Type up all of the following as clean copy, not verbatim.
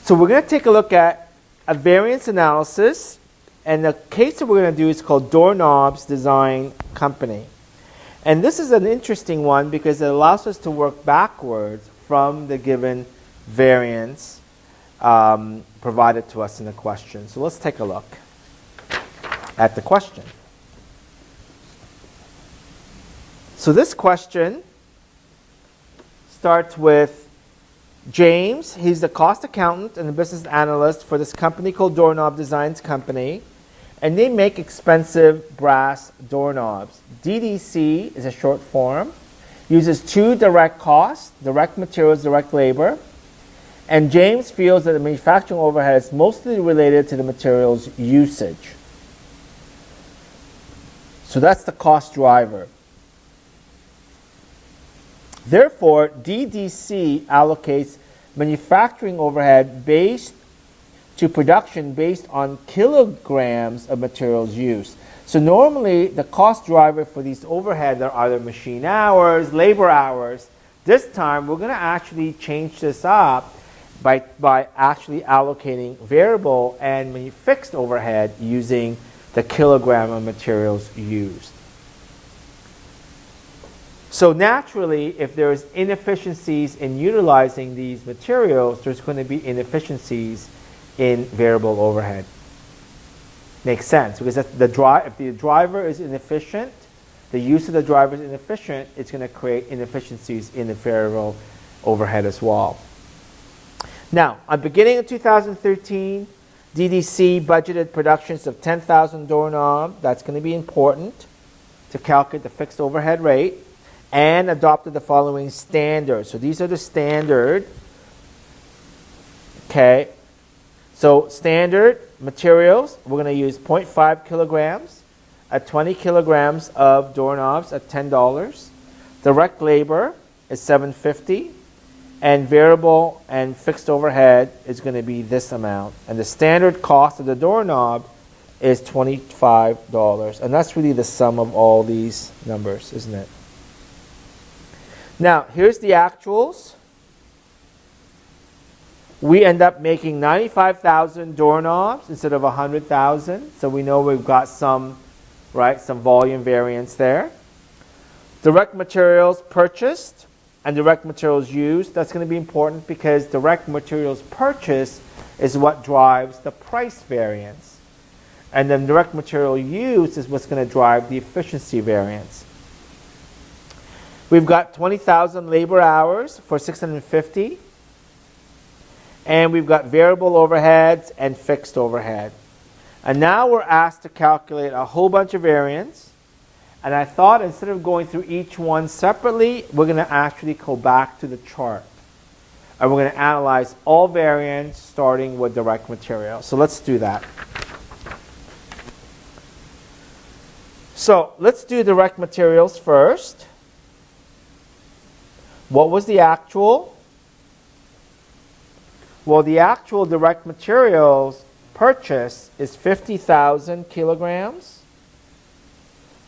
So we're going to take a look at a variance analysis, and the case that we're going to do is called Doorknobs Design Company. And this is an interesting one because it allows us to work backwards from the given variance provided to us in the question. So let's take a look at the question. So this question starts with James. He's the cost accountant and the business analyst for this company called Doorknob Designs Company, and they make expensive brass doorknobs. DDC is a short form, uses two direct costs, direct materials, direct labor, and James feels that the manufacturing overhead is mostly related to the materials usage. So that's the cost driver. Therefore, DDC allocates manufacturing overhead based to production based on kilograms of materials used. So normally, the cost driver for these overhead are either machine hours, labor hours. This time, we're going to actually change this up by actually allocating variable and fixed overhead using the kilogram of materials used. So naturally, if there's inefficiencies in utilizing these materials, there's going to be inefficiencies in variable overhead. Makes sense, because if the driver is inefficient, the use of the driver is inefficient, it's going to create inefficiencies in the variable overhead as well. Now, on beginning of 2013, DDC budgeted productions of 10,000 doorknobs. That's going to be important to calculate the fixed overhead rate, and adopted the following standards. So these are the standard. Okay. So standard materials, we're going to use 0.5 kilograms at 20 kilograms of doorknobs at $10. Direct labor is $7.50, and variable and fixed overhead is going to be this amount. And the standard cost of the doorknob is $25. And that's really the sum of all these numbers, isn't it? Now, here's the actuals. We end up making 95,000 doorknobs instead of 100,000. So we know we've got some volume variance there. Direct materials purchased and direct materials used. That's going to be important because direct materials purchased is what drives the price variance. And then direct material used is what's going to drive the efficiency variance. We've got 20,000 labor hours for $650. And we've got variable overheads and fixed overhead. And now we're asked to calculate a whole bunch of variance. And I thought instead of going through each one separately, we're going to actually go back to the chart. And we're going to analyze all variance starting with direct material. So let's do that. So let's do direct materials first. What was the actual? Well, the actual direct materials purchase is 50,000 kilograms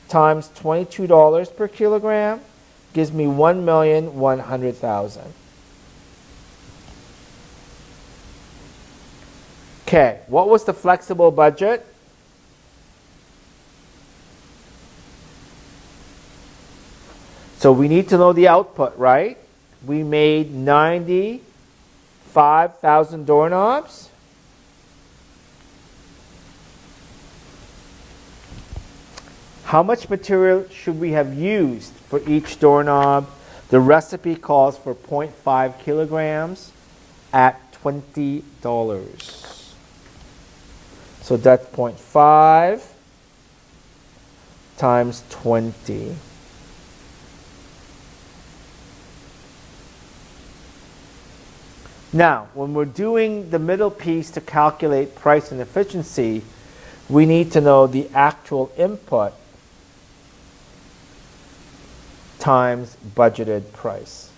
times $22 per kilogram gives me 1,100,000. Okay, what was the flexible budget? So we need to know the output, right? We made 95,000 doorknobs. How much material should we have used for each doorknob? The recipe calls for 0.5 kilograms at $20. So that's 0.5 times 20. Now, when we're doing the middle piece to calculate price and efficiency, we need to know the actual input times budgeted price.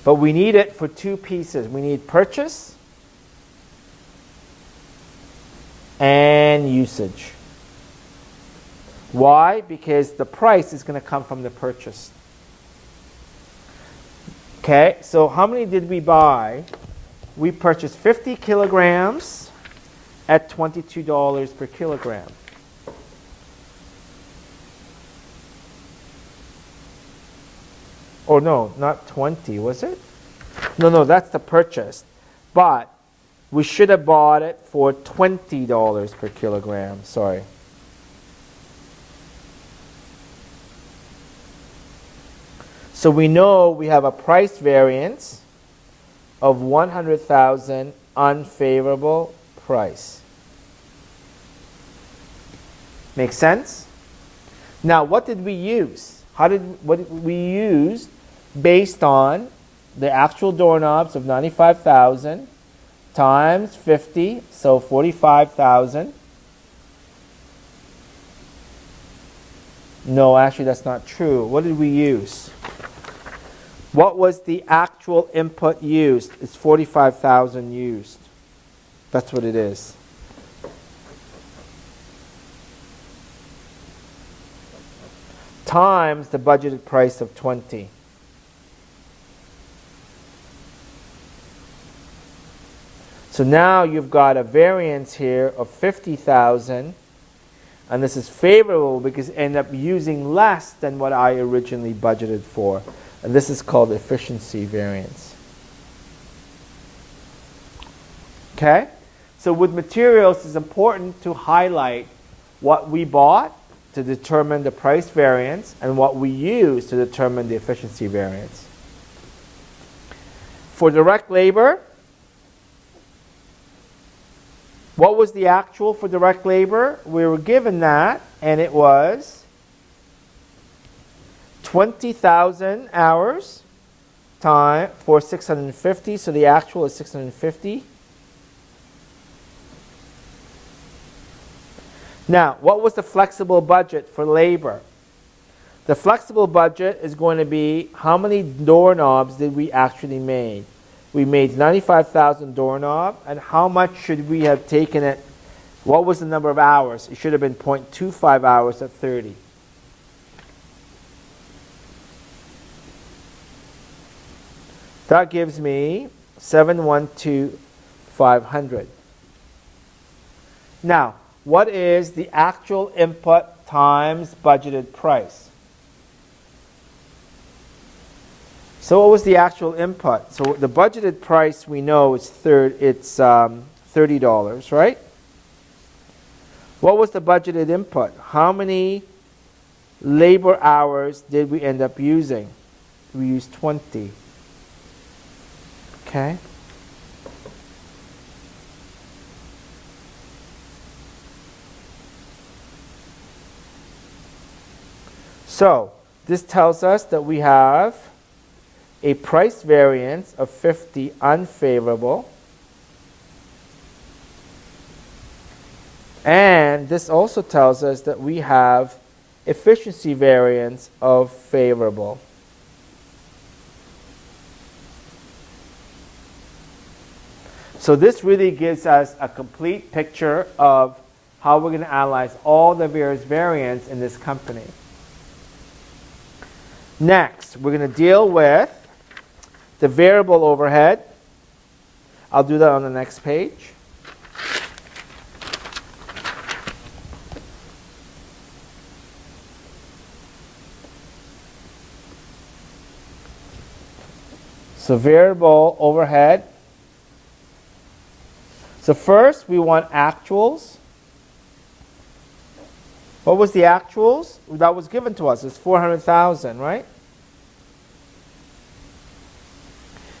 But we need it for two pieces. We need purchase and usage. Why? Because the price is going to come from the purchase. Okay, so how many did we buy? We purchased 50 kilograms at $22 per kilogram. Oh no, not 20, was it? No, that's the purchase. But we should have bought it for $20 per kilogram, sorry. So we know we have a price variance of 100,000 unfavorable price. Make sense? Now, what did we use? What did we use based on the actual doorknobs of 95,000 times 50, so 45,000. No, actually that's not true. What did we use? What was the actual input used? It's 45,000 used. That's what it is. Times the budgeted price of 20. So now you've got a variance here of 50,000, and this is favorable because you end up using less than what I originally budgeted for. And this is called efficiency variance. Okay? So with materials, it's important to highlight what we bought to determine the price variance and what we use to determine the efficiency variance. For direct labor, what was the actual for direct labor? We were given that, and it was 20,000 hours time for 650, so the actual is 650. Now, what was the flexible budget for labor? The flexible budget is going to be how many doorknobs did we actually make? We made 95,000 doorknob, and how much should we have taken it? What was the number of hours? It should have been 0.25 hours at 30. That gives me 712,500. Now, what is the actual input times budgeted price? So what was the actual input? So the budgeted price we know is $30, right? What was the budgeted input? How many labor hours did we end up using? We used 20. Okay. So this tells us that we have a price variance of 50 unfavorable. And this also tells us that we have efficiency variance of favorable. So this really gives us a complete picture of how we're going to analyze all the various variants in this company. Next, we're going to deal with the variable overhead. I'll do that on the next page. So variable overhead. So first we want actuals. What was the actuals? That was given to us. It's 400,000, right?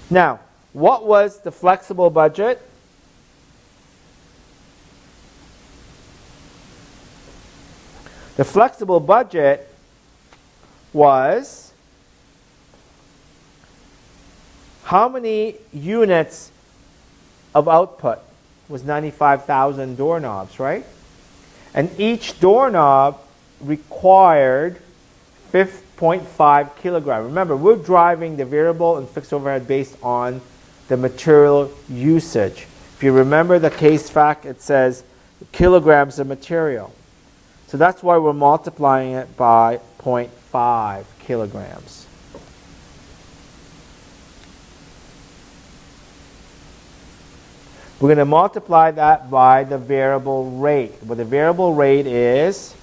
Now, what was the flexible budget? The flexible budget was how many units of output? Was 95,000 doorknobs, right? And each doorknob required 0.5 kilogram. Remember, we're driving the variable and fixed overhead based on the material usage. If you remember the case fact, it says kilograms of material. So that's why we're multiplying it by 0.5 kilograms. We're going to multiply that by the variable rate. What the variable rate is,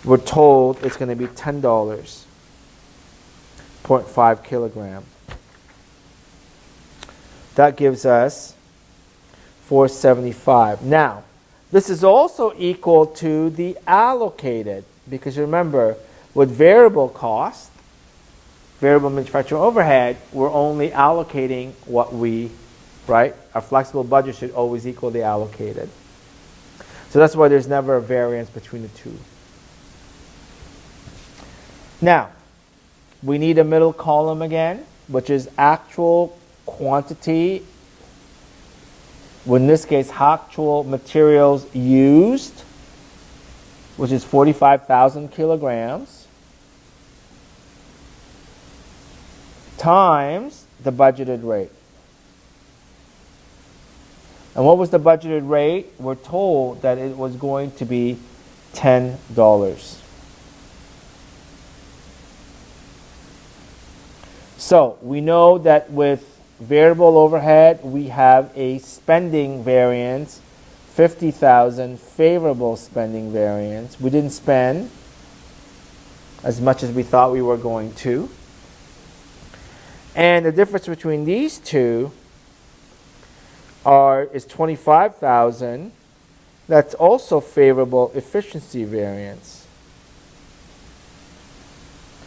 we're told it's going to be $10, 0.5 kilogram. That gives us $4.75. Now, this is also equal to the allocated, because remember, with variable cost, variable manufacturing overhead, we're only allocating what we, right? Our flexible budget should always equal the allocated. So that's why there's never a variance between the two. Now, we need a middle column again, which is actual quantity, in this case, actual materials used, which is 45,000 kilograms, times the budgeted rate. And what was the budgeted rate? We're told that it was going to be $10. So we know that with variable overhead, we have a spending variance, 50,000 favorable spending variance. We didn't spend as much as we thought we were going to. And the difference between these two is 25,000. That's also favorable efficiency variance.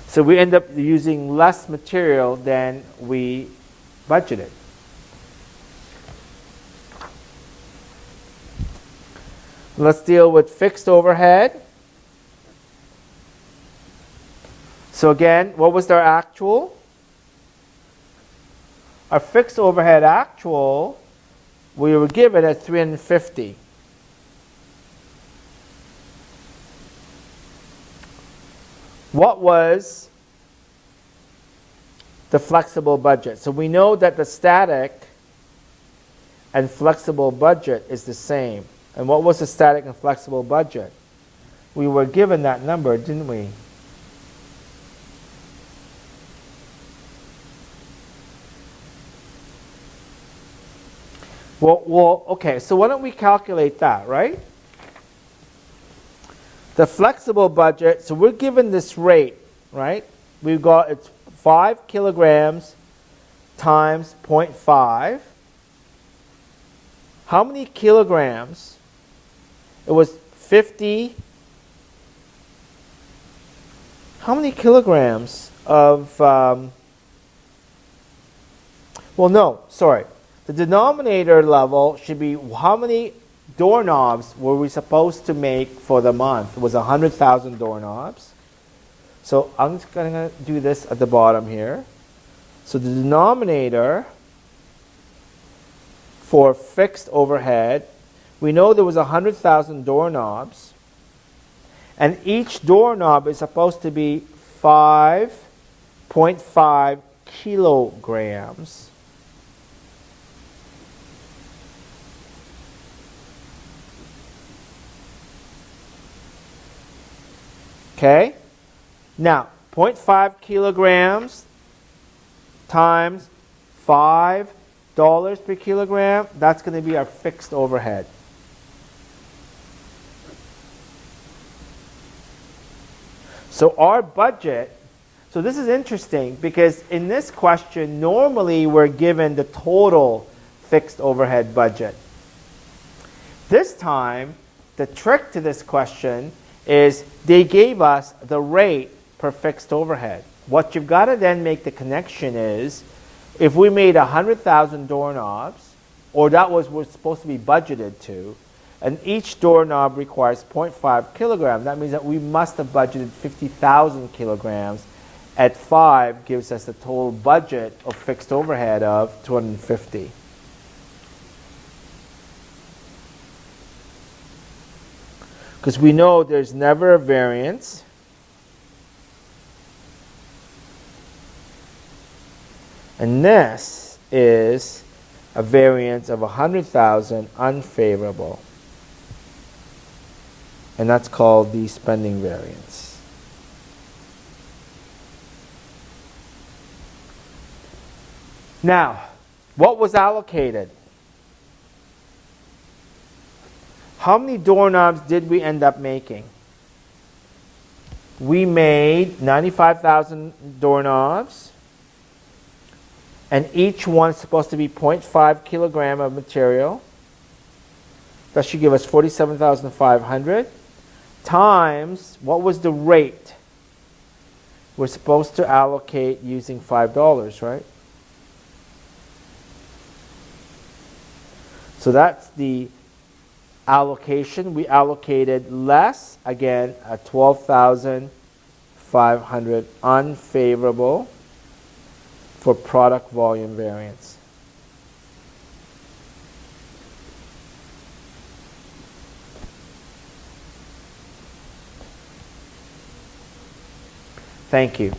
So we end up using less material than we budgeted. Let's deal with fixed overhead. So again, what was our actual? Our fixed overhead actual, we were given at 350. What was the flexible budget? So we know that the static and flexible budget is the same. And what was the static and flexible budget? We were given that number, didn't we? Well, okay, so why don't we calculate that, right? The flexible budget, so we're given this rate, right? We've got, it's 5 kilograms times 0.5. How many kilograms? It was 50. How many kilograms of, well, no, sorry. The denominator level should be how many doorknobs were we supposed to make for the month? It was 100,000 doorknobs. So I'm just going to do this at the bottom here. So the denominator for fixed overhead, we know there was 100,000 doorknobs, and each doorknob is supposed to be 5.5 kilograms. Okay? Now, 0.5 kilograms times $5 per kilogram, that's going to be our fixed overhead. So our budget, so this is interesting because in this question, normally we're given the total fixed overhead budget. This time, the trick to this question is they gave us the rate per fixed overhead. What you've got to then make the connection is, if we made 100,000 doorknobs, or that was what was supposed to be budgeted to, and each doorknob requires 0.5 kilograms, that means that we must have budgeted 50,000 kilograms. At 5 gives us the total budget of fixed overhead of 250. Because we know there's never a variance. And this is a variance of 100,000 unfavorable. And that's called the spending variance. Now, what was allocated? How many doorknobs did we end up making? We made 95,000 doorknobs, and each one is supposed to be 0.5 kilogram of material. That should give us 47,500 times, what was the rate we're supposed to allocate using $5, right? So that's the allocation. We allocated less, again, at 12,500 unfavorable for product volume variance. Thank you.